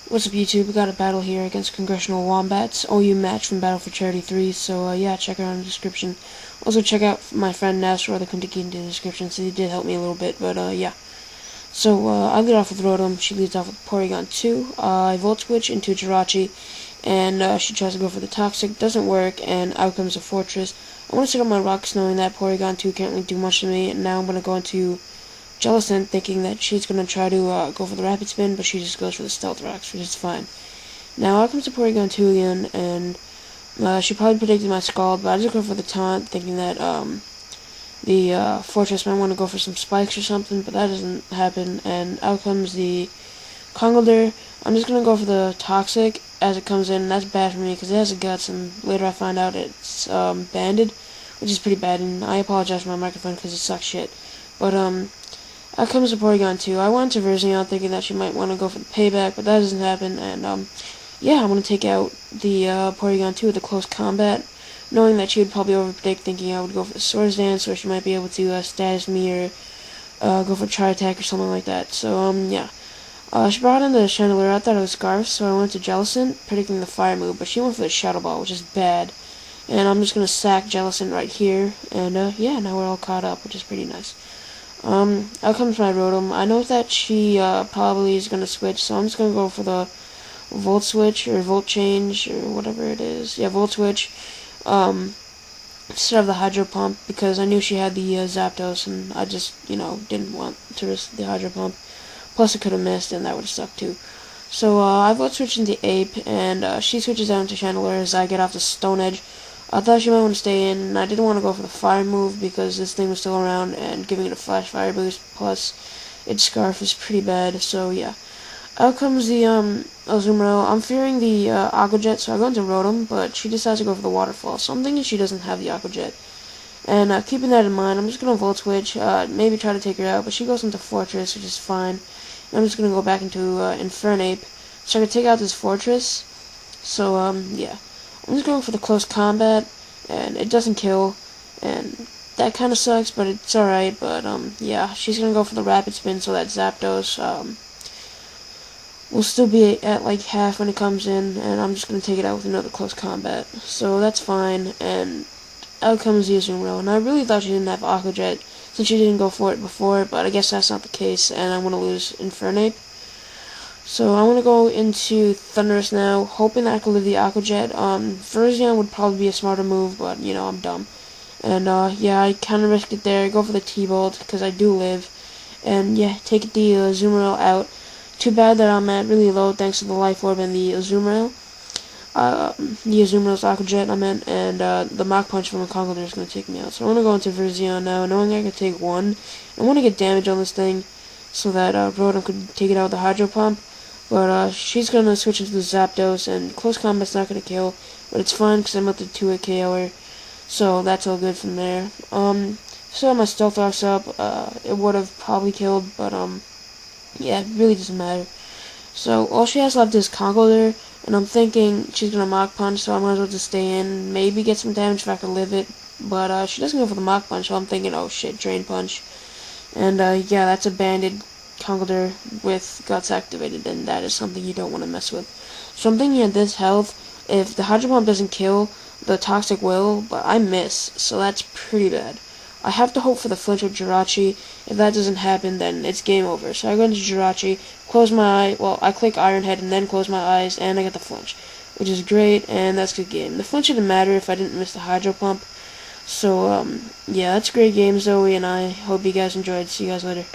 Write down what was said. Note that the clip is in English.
What's up, YouTube? We got a battle here against Congressional Wombats. OU match from Battle for Charity 3, so yeah, check it out in the description. Also, check out my friend Ness or TheKunteKinte in the description, so he did help me a little bit, but yeah. So, I lead off with Rotom, she leads off with Porygon 2, I Volt Switch into Jirachi, and she tries to go for the Toxic, doesn't work, and out comes a Fortress. I want to set up my rocks knowing that Porygon 2 can't really do much to me, and now I'm going to go into Jellicent, thinking that she's going to try to go for the Rapid Spin, but she just goes for the Stealth Rocks, which is fine. Now out comes the Porygon 2 again, and she probably predicted my Scald, but I just go for the Taunt, thinking that the Fortress might want to go for some Spikes or something, but that doesn't happen, and out comes the Conkeldurr. I'm just going to go for the Toxic as it comes in, and that's bad for me because it has a Guts, and later I find out it's banded, which is pretty bad, and I apologize for my microphone because it sucks shit. But out comes the Porygon 2. I went to Verzion thinking that she might want to go for the payback, but that doesn't happen, and yeah, I'm going to take out the Porygon 2 with the close combat, knowing that she would probably overpredict, thinking I would go for the Swords Dance, or she might be able to status me, or go for Char Attack or something like that. So, yeah. She brought in the Chandelier. I thought it was Scarf, so I went to Jellicent, predicting the Fire move, but she went for the Shadow Ball, which is bad. And I'm just going to sack Jellicent right here, and yeah, now we're all caught up, which is pretty nice. Out comes my Rotom. I know that she probably is going to switch, so I'm just going to go for the Volt Switch, or Volt Change, or whatever it is. Yeah, Volt Switch, instead of the Hydro Pump, because I knew she had the Zapdos, and I just, didn't want to risk the Hydro Pump. Plus, it could have missed, and that would have sucked too. So, I Volt Switch into Ape, and she switches out into Chandelier as I get off the Stone Edge. I thought she might want to stay in, and I didn't want to go for the Fire move because this thing was still around and giving it a Flash Fire boost, plus its Scarf is pretty bad, so yeah. Out comes the Azumarill. I'm fearing the Aqua Jet, so I go into Rotom, but she decides to go for the Waterfall, so I'm thinking she doesn't have the Aqua Jet. And keeping that in mind, I'm just going to Volt Switch, maybe try to take her out, but she goes into Fortress, which is fine. And I'm just going to go back into Infernape, so I can take out this Fortress. So, yeah. I'm just going for the close combat, and it doesn't kill, and that kind of sucks, but it's alright, but, yeah, she's going to go for the Rapid Spin, so that Zapdos, will still be at, like, half when it comes in, and I'm just going to take it out with another close combat, so that's fine, and out comes the Azumarill, and I really thought she didn't have Aqua Jet, since she didn't go for it before, but I guess that's not the case, and I'm going to lose Infernape. So I'm going to go into Thundurus now, hoping that I can live the Aqua Jet. Verzion would probably be a smarter move, but, I'm dumb. And, yeah, I kind of risk it there. Go for the T-Bolt, because I do live. And, yeah, take the Azumarill out. Too bad that I'm at really low, thanks to the Life Orb and the Azumarill. The Azumarill's Aqua Jet, I meant, and, the Mach Punch from the Conkeldurr is going to take me out. So I'm going to go into Verzion now, knowing I can take one. I want to get damage on this thing, so that, Rotom could take it out with the Hydro Pump. But, she's going to switch into the Zapdos, and close combat's not going to kill, but it's fine because I'm up to 2-hit KO her, so that's all good from there. Still have my Stealth Rocks up, it would have probably killed, but, yeah, it really doesn't matter. So, all she has left is Conkeldurr, and I'm thinking she's going to Mach Punch, so I might as well just stay in, maybe get some damage if I can live it, but, she doesn't go for the Mach Punch, so I'm thinking, oh shit, Drain Punch, and, yeah, that's a banded Conkeldurr with Guts activated, and that is something you don't want to mess with. So I'm thinking at this health, if the Hydro Pump doesn't kill, the Toxic will, but I miss, so that's pretty bad. I have to hope for the flinch with Jirachi. If that doesn't happen, then it's game over. So I go into Jirachi, close my eye, well, I click Iron Head and then close my eyes, and I get the flinch, which is great, and that's a good game. The flinch didn't matter if I didn't miss the Hydro Pump. So, yeah, that's a great game, Zoey, and I hope you guys enjoyed. See you guys later.